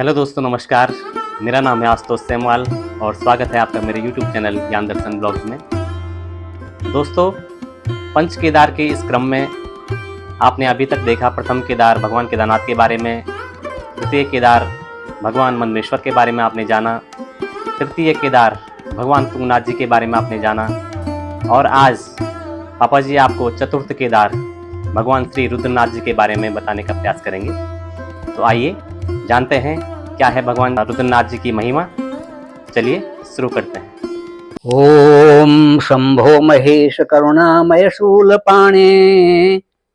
Hello दोस्तों, नमस्कार। मेरा नाम है आशुतोष सेमवाल और स्वागत है आपका मेरे YouTube चैनल ज्ञान दर्शन ब्लॉग्स में। दोस्तों, पंच केदार के इस क्रम में आपने अभी तक देखा प्रथम केदार भगवान केदारनाथ के बारे में, द्वितीय केदार भगवान मन्नेश्वर के बारे में आपने जाना, तृतीय केदार भगवान तुंगनाथ जी के बारे में आपने जाना और आज पापा जी आपको चतुर्थ केदार भगवान श्री रुद्रनाथ जी के बारे में बताने का प्रयास करेंगे। तो आइए जानते हैं क्या है भगवान रुद्रनाथ जी की महिमा। चलिए शुरू करते हैं। ओम शंभो महेश करुणामय शूलपाणे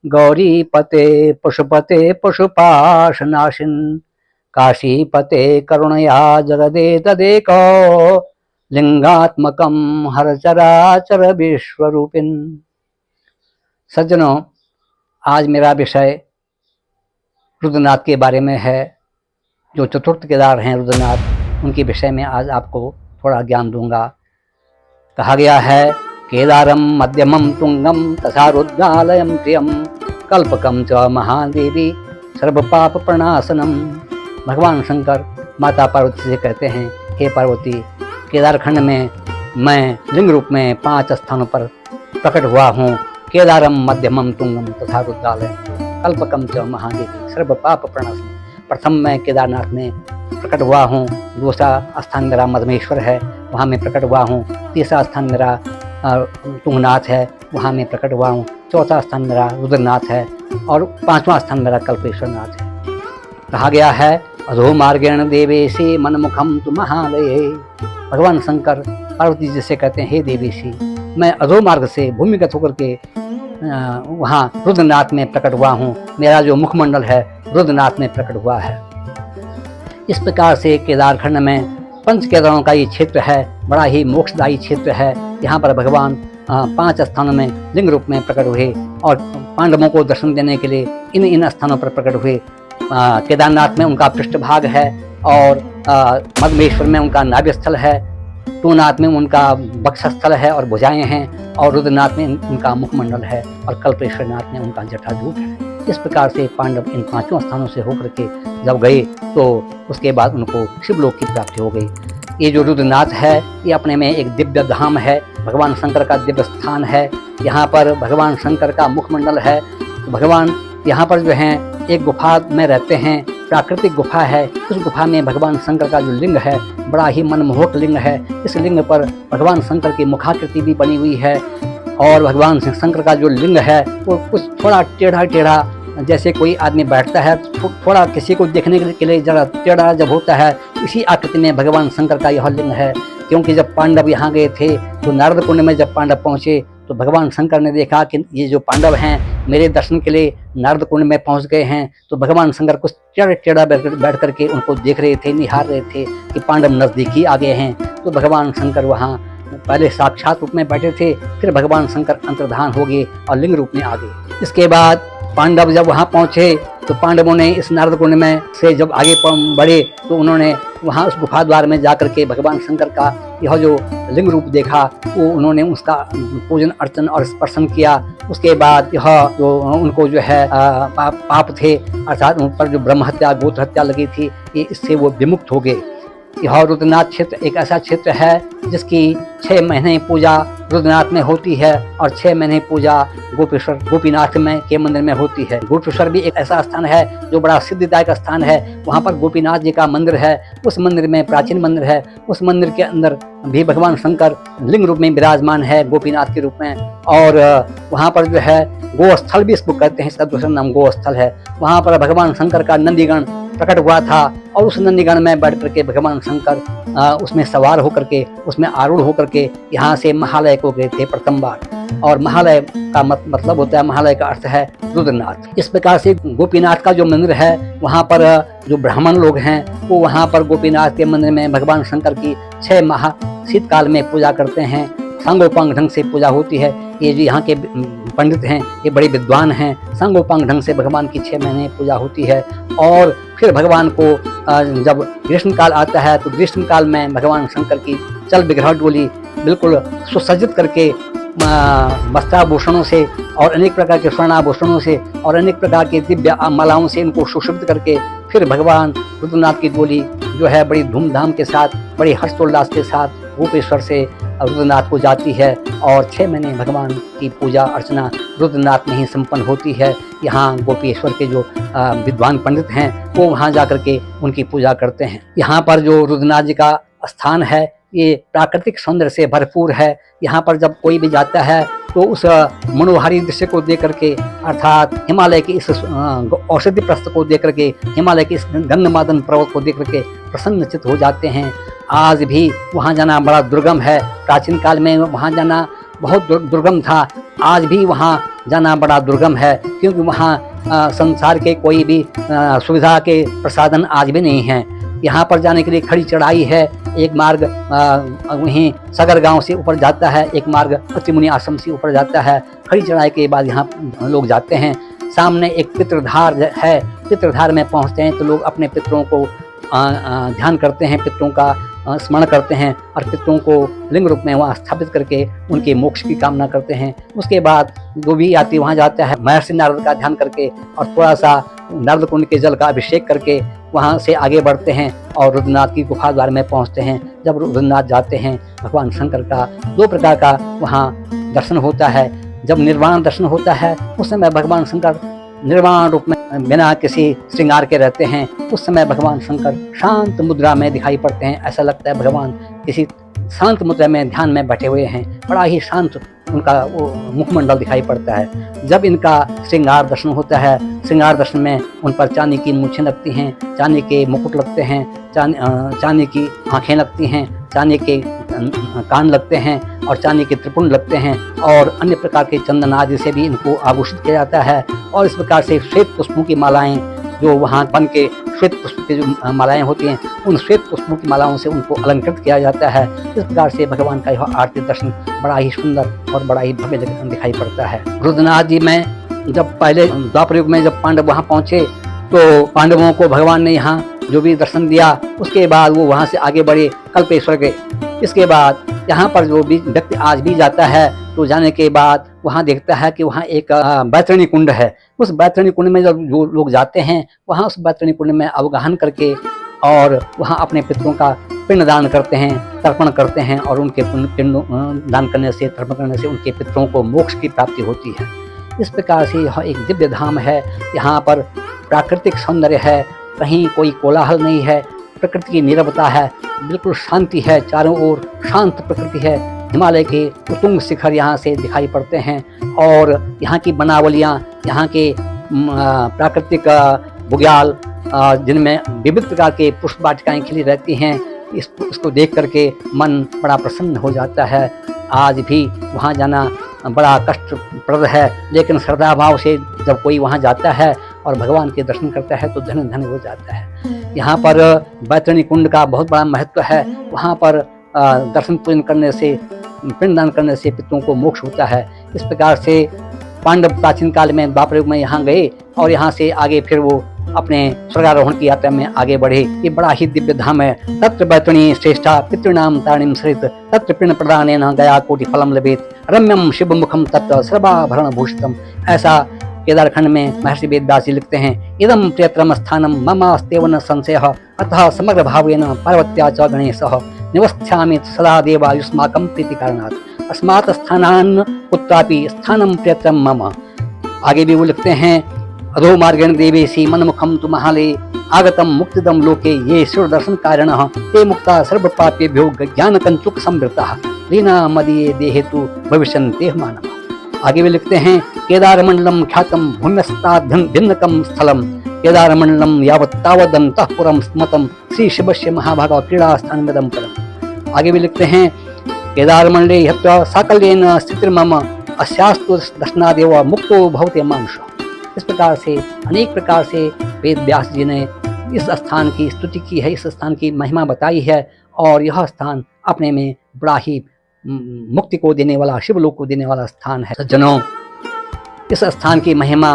गौरीपते पशुपते पशुपाशनाशिन काशीपते करुणया जगदे तदेको लिंगात्मकं हरचराचर विश्वरूपिन। सज्जनों, आज मेरा विषय रुद्रनाथ के बारे में है। जो चतुर्थ केदार हैं रुद्रनाथ, उनके विषय में आज आपको थोड़ा ज्ञान दूंगा। कहा गया है केदारम मध्यमम तुंगम तथा रुद्रालयम प्रियम कल्पकम च महादेवी सर्वपाप प्रणाशनम। भगवान शंकर माता पार्वती से कहते हैं, हे पार्वती, केदारखंड में मैं लिंग रूप में 5 स्थानों पर प्रकट हुआ हूँ। केदारम मध्यमम तुंगम तथा रुद्रालयम कल्पकम च महादेवी सर्वपाप प्रणाशनम। प्रथम मैं केदारनाथ में प्रकट हुआ हूँ, दूसरा स्थान मेरा मधमेश्वर है, वहाँ मैं प्रकट हुआ हूँ, तीसरा स्थान मेरा तुंगनाथ है, वहाँ मैं प्रकट हुआ हूँ, चौथा स्थान मेरा रुद्रनाथ है और 5वां स्थान मेरा कल्पेश्वर नाथ है। कहा गया है अधो मार्गेण देवेशी मनमुखम तु महालये। भगवान शंकर पार्वती जी से कहते हैं, हे देवेशी, मैं अधो मार्ग से भूमिगत होकर के वहाँ रुद्रनाथ में प्रकट हुआ हूँ। मेरा जो मुखमंडल है रुद्रनाथ में प्रकट हुआ है। इस प्रकार से केदारखंड में पंच केदारों का ये क्षेत्र है, बड़ा ही मोक्षदायी क्षेत्र है। यहाँ पर भगवान 5 स्थानों में लिंग रूप में प्रकट हुए और पांडवों को दर्शन देने के लिए इन स्थानों पर प्रकट हुए। केदारनाथ में उनका पृष्ठभाग है और मधमेश्वर में उनका नाभि स्थल है, तुंगनाथ में उनका वक्षस्थल है और भुजाएं हैं और रुद्रनाथ में उनका मुखमंडल है और कल्पेश्वर नाथ में उनका जटाजूट है। इस प्रकार से पांडव इन 5 स्थानों से होकर के जब गए तो उसके बाद उनको शिवलोक की प्राप्ति हो गई। ये जो रुद्रनाथ है ये अपने में एक दिव्य धाम है, भगवान शंकर का दिव्य स्थान है। यहाँ पर भगवान शंकर का मुखमंडल है। भगवान यहाँ पर जो है एक गुफा में रहते हैं, प्राकृतिक गुफा है। उस गुफा में भगवान शंकर का जो लिंग है बड़ा ही मनमोहक लिंग है। इस लिंग पर भगवान शंकर की मुखाकृति भी बनी हुई है और भगवान शंकर का जो लिंग है वो कुछ थोड़ा टेढ़ा टेढ़ा, जैसे कोई आदमी बैठता है थोड़ा किसी को देखने के लिए जरा टेढ़ा जब होता है, इसी आकृति में भगवान शंकर का यह लिंग है। क्योंकि जब पांडव यहाँ गए थे तो नारद कुंड में जब पांडव पहुँचे तो भगवान शंकर ने देखा कि ये जो पांडव हैं मेरे दर्शन के लिए नारद कुंड में पहुंच गए हैं। तो भगवान शंकर कुछ टेढ़ा बैठ करके उनको देख रहे थे, निहार रहे थे कि पांडव नजदीक ही आ गए हैं। तो भगवान शंकर वहाँ पहले साक्षात रूप में बैठे थे, फिर भगवान शंकर अंतर्धान हो गए और लिंग रूप में आ गए। इसके बाद पांडव जब वहाँ पहुँचे तो पांडवों ने इस नारद कुंड में से जब आगे बढ़े तो उन्होंने वहाँ उस गुफा द्वार में जाकर के भगवान शंकर का यह जो लिंग रूप देखा, वो उन्होंने उसका पूजन अर्चन और स्पर्शन किया। उसके बाद यह जो उनको जो है पाप थे, अर्थात उन पर जो ब्रह्म हत्या गोत्र हत्या लगी थी, ये इससे वो विमुक्त हो गए। यह रुद्रनाथ क्षेत्र एक ऐसा क्षेत्र है जिसकी 6 महीने पूजा रुद्रनाथ में होती है और 6 महीने पूजा गोपीनाथ में के मंदिर में होती है। गोपेश्वर भी एक ऐसा स्थान है जो बड़ा सिद्धिदायक स्थान है। वहाँ पर गोपीनाथ जी का मंदिर है। उस मंदिर में प्राचीन मंदिर है, उस मंदिर के अंदर भी भगवान शंकर लिंग रूप में विराजमान है गोपीनाथ के रूप में। और वहाँ पर जो है गोस्थल भी इसको कहते हैं, इसका दूसरा नाम गोस्थल है। वहाँ पर भगवान शंकर का नंदीगण प्रकट हुआ था और उस नंदीगण में बैठ करके भगवान शंकर उसमें सवार होकर के उसमें आरूढ़ होकर के यहाँ से महालय को गए थे प्रथम बार। और महालय का मतलब होता है, महालय का अर्थ है रुद्रनाथ। इस प्रकार से गोपीनाथ का जो मंदिर है वहाँ पर जो ब्राह्मण लोग हैं वो वहाँ पर गोपीनाथ के मंदिर में भगवान शंकर की 6 माह शीतकाल में पूजा करते हैं। सांगोपांग ढंग से पूजा होती है। ये जो यहाँ के पंडित हैं ये बड़े विद्वान हैं। सांगोपांग ढंग से भगवान की 6 महीने पूजा होती है। और फिर भगवान को जब ग्रीष्म काल आता है तो ग्रीष्म काल में भगवान शंकर की चल विग्रह डोली बिल्कुल सुसज्जित करके वस्त्राभूषणों से और अनेक प्रकार के स्वर्णाभूषणों से और अनेक प्रकार के दिव्य मालाओं से इनको सुशोभित करके फिर भगवान रुद्रनाथ की डोली जो है बड़ी धूमधाम के साथ, बड़े हर्षोल्लास के साथ गोपेश्वर से रुद्रनाथ को जाती है। और 6 महीने भगवान की पूजा अर्चना रुद्रनाथ में ही संपन्न होती है। यहाँ गोपेश्वर के जो विद्वान पंडित हैं वो वहाँ जाकर के उनकी पूजा करते हैं। यहाँ पर जो रुद्रनाथ जी का स्थान है ये प्राकृतिक सौंदर्य से भरपूर है। यहाँ पर जब कोई भी जाता है तो उस मनोहारी दृश्य को देख करके, अर्थात हिमालय के इस औषधि प्रस्थ को देख करके, हिमालय के इस गंधमादन पर्वत को देख करके प्रसन्नचित्त हो जाते हैं। आज भी वहाँ जाना बड़ा दुर्गम है। प्राचीन काल में वहाँ जाना बहुत दुर्गम था, आज भी वहाँ जाना बड़ा दुर्गम है, क्योंकि वहाँ संसार के कोई भी सुविधा के प्रसाधन आज भी नहीं हैं। यहाँ पर जाने के लिए खड़ी चढ़ाई है। एक मार्ग वहीं सगर गांव से ऊपर जाता है, एक मार्ग अतिमुनि आश्रम से ऊपर जाता है। खड़ी चढ़ाई के बाद यहाँ लोग जाते हैं। सामने एक पितृधार है, पितृधार में पहुँचते हैं तो लोग अपने पितरों को ध्यान करते हैं, पितरों का स्मरण करते हैं और पितरों को लिंग रूप में वहाँ स्थापित करके उनके मोक्ष की कामना करते हैं। उसके बाद जो भी यात्री वहाँ जाता है महर्षि नारद का ध्यान करके और थोड़ा सा नारद कुंड के जल का अभिषेक करके वहाँ से आगे बढ़ते हैं और रुद्रनाथ की गुफा द्वार में पहुँचते हैं। जब रुद्रनाथ जाते हैं भगवान शंकर का 2 प्रकार का वहाँ दर्शन होता है। जब निर्वाण दर्शन होता है उस समय भगवान शंकर निर्वाण रूप में बिना किसी श्रृंगार के रहते हैं। उस समय भगवान शंकर शांत मुद्रा में दिखाई पड़ते हैं। ऐसा लगता है भगवान किसी शांत मुद्रा में ध्यान में बैठे हुए हैं। बड़ा ही शांत उनका वो मुखमंडल दिखाई पड़ता है। जब इनका श्रृंगार दर्शन होता है, श्रृंगार दर्शन में उन पर चांदी की मूछें लगती हैं, चांदी के मुकुट लगते हैं, चांदी की आंखें लगती हैं, चांदी के कान लगते हैं और चांदी के त्रिपुंड लगते हैं और अन्य प्रकार के चंदन आदि से भी इनको आभूषित किया जाता है। और इस प्रकार से श्वेत पुष्पों की मालाएं जो वहाँ बन के श्वेत पुष्प की जो मालाएं होती हैं उन श्वेत पुष्पों की मालाओं से उनको अलंकृत किया जाता है। इस प्रकार से भगवान का यह आरती दर्शन बड़ा ही सुंदर और बड़ा ही भव्य दिखाई पड़ता है। रुद्रनाथ जी में जब पहले द्वापर युग में जब पांडव वहाँ पहुँचे तो पांडवों को भगवान ने यहाँ जो भी दर्शन दिया उसके बाद वो वहाँ से आगे बढ़े कल्पेश्वर गए। इसके बाद यहाँ पर जो भी व्यक्ति आज भी जाता है तो जाने के बाद वहाँ देखता है कि वहाँ एक बैतरणी कुंड है। उस बैतरणी कुंड में जब जो लोग जाते हैं वहाँ उस बैतरणी कुंड में अवगाहन करके और वहाँ अपने पितरों का पिंड दान करते हैं, तर्पण करते हैं और उनके पिंड दान करने से, तर्पण करने से उनके पितरों को मोक्ष की प्राप्ति होती है। इस प्रकार से यह एक दिव्य धाम है। यहाँ पर प्राकृतिक सौंदर्य है, कहीं कोई कोलाहल नहीं है, प्रकृति की नीरवता है, बिल्कुल शांति है, चारों ओर शांत प्रकृति है। हिमालय के उत्तुंग शिखर यहाँ से दिखाई पड़ते हैं और यहाँ की बनावलियाँ, यहाँ के प्राकृतिक बुग्याल जिनमें विविध प्रकार के पुष्प वाटिकाएँ खिली रहती हैं, इसको देख करके मन बड़ा प्रसन्न हो जाता है। आज भी वहाँ जाना बड़ा कष्टप्रद है, लेकिन श्रद्धा भाव से जब कोई वहाँ जाता है और भगवान के दर्शन करता है तो धन्य धन्य हो जाता है। यहाँ पर बैतरणी कुंड का बहुत बड़ा महत्व है। वहाँ पर दर्शन पूजन करने से, पिंडदान करने से पितरों को मोक्ष होता है। इस प्रकार से पांडव प्राचीन काल में द्वापर युग में यहाँ गए और यहाँ से आगे फिर वो अपने स्वर्गारोहण की यात्रा में आगे बढ़े। ये बड़ा ही दिव्य धाम है। तत्र बैतरणी श्रेष्ठा पितृणाम तारिणीं सरित तत्र पिंड प्रदानेन गया कोटि फलम लभेत रम्यम शिव मुखम तत्र सर्वाभरण भूषितम। ऐसा केदारखंड में महर्षि वेदव्यास जी लिखते हैं। इदम प्रियतरम स्थानम मम अस्तेव न संशयः अतः समग्र भावेन पार्वत्या च गणेशः निवस्थामि सदा देवा युष्माकं प्रीति कारणात् अस्मात् स्थानान् कुत्रापि स्थानम प्रियतरम मम। आगे भी वो लिखते हैं अधो मार्गेण देवेशी मनमुखम तु महाले आगतम मुक्तिदम लोके ये शिव दर्शन कारणः ते मुक्ता सर्व पापेभ्यो ज्ञान कंचुक संवृतः लीना मदीये देहेतु भविष्यन्ते मानव। आगे भी लिखते हैं केदार मंडलम ख्यातम भूम्यस्ताद् भिन्नकम स्थलम केदार मंडलम यावत् तावदन्तः पुरम स्मतम श्री शिवस्य महाभागा क्रीड़ा स्थान मदम परम। आगे भी लिखते हैं केदार मंडले यत्र साकल्येन स्थितिर्मम अस्यास्तु दर्शनादेव मुक्तो भवते मानुष। इस प्रकार से अनेक प्रकार से वेद व्यास जी ने इस स्थान की स्तुति की है, इस स्थान की महिमा बताई है और यह स्थान अपने में बड़ा ही मुक्ति को देने वाला, शिवलोक को देने वाला स्थान है। सज्जनों, इस स्थान की महिमा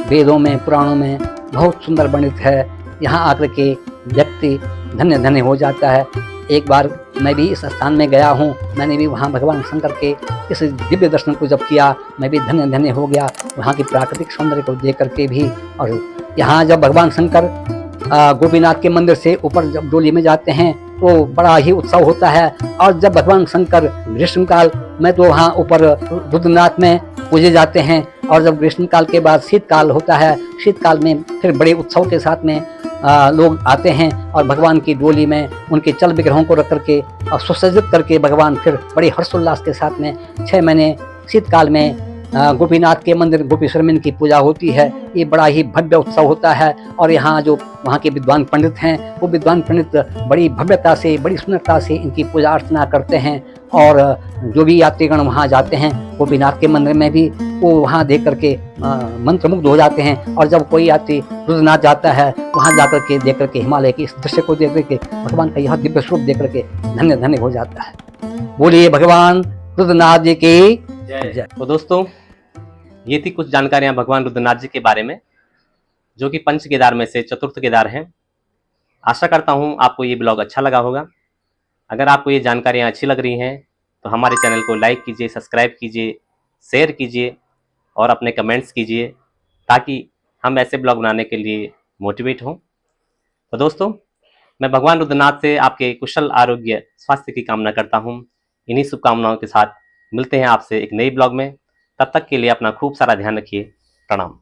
वेदों में, पुराणों में बहुत सुंदर वर्णित है। यहाँ आकर के व्यक्ति धन्य धन्य हो जाता है। एक बार मैं भी इस स्थान में गया हूँ, मैंने भी वहाँ भगवान शंकर के इस दिव्य दर्शन को जब किया, मैं भी धन्य धन्य हो गया वहाँ की प्राकृतिक सौंदर्य को देख करके भी। और यहाँ जब भगवान शंकर गोपीनाथ के मंदिर से ऊपर जब डोली में जाते हैं तो बड़ा ही उत्सव होता है। और जब भगवान शंकर ग्रीष्मकाल में तो वहाँ ऊपर रुद्रनाथ में पूजे जाते हैं, और जब ग्रीष्मकाल के बाद शीतकाल होता है, शीतकाल में फिर बड़े उत्सव के साथ में लोग आते हैं और भगवान की डोली में उनके चल विग्रहों को रख करके और सुसज्जित करके भगवान फिर बड़े हर्षोल्लास के साथ में 6 महीने शीतकाल में गोपीनाथ के मंदिर गोपीश्वर में इनकी पूजा होती है। ये बड़ा ही भव्य उत्सव होता है। और यहाँ जो वहाँ के विद्वान पंडित हैं, वो विद्वान पंडित बड़ी भव्यता से, बड़ी सुंदरता से इनकी पूजा अर्चना करते हैं। और जो भी यात्रीगण वहाँ जाते हैं गोपीनाथ के मंदिर में भी, वो वहाँ देख करके मंत्रमुग्ध हो जाते हैं। और जब कोई यात्री रुद्रनाथ जाता है, वहाँ जाकर के देख करके हिमालय के इस दृश्य को देख करके भगवान का यह दिव्य स्वरूप देख करके धन्य धन्य हो जाता है। बोलिए भगवान रुद्रनाथ जी की जय। तो दोस्तों, ये थी कुछ जानकारियां भगवान रुद्रनाथ जी के बारे में, जो कि पंच केदार में से चतुर्थ केदार हैं। आशा करता हूं आपको ये ब्लॉग अच्छा लगा होगा। अगर आपको ये जानकारियां अच्छी लग रही हैं तो हमारे चैनल को लाइक कीजिए, सब्सक्राइब कीजिए, शेयर कीजिए और अपने कमेंट्स कीजिए, ताकि हम ऐसे ब्लॉग बनाने के लिए मोटिवेट हों। तो दोस्तों, मैं भगवान रुद्रनाथ से आपके कुशल आरोग्य स्वास्थ्य की कामना करता हूं। इन्हीं शुभकामनाओं के साथ मिलते हैं आपसे एक नई ब्लॉग में। तब तक के लिए अपना खूब सारा ध्यान रखिए। प्रणाम।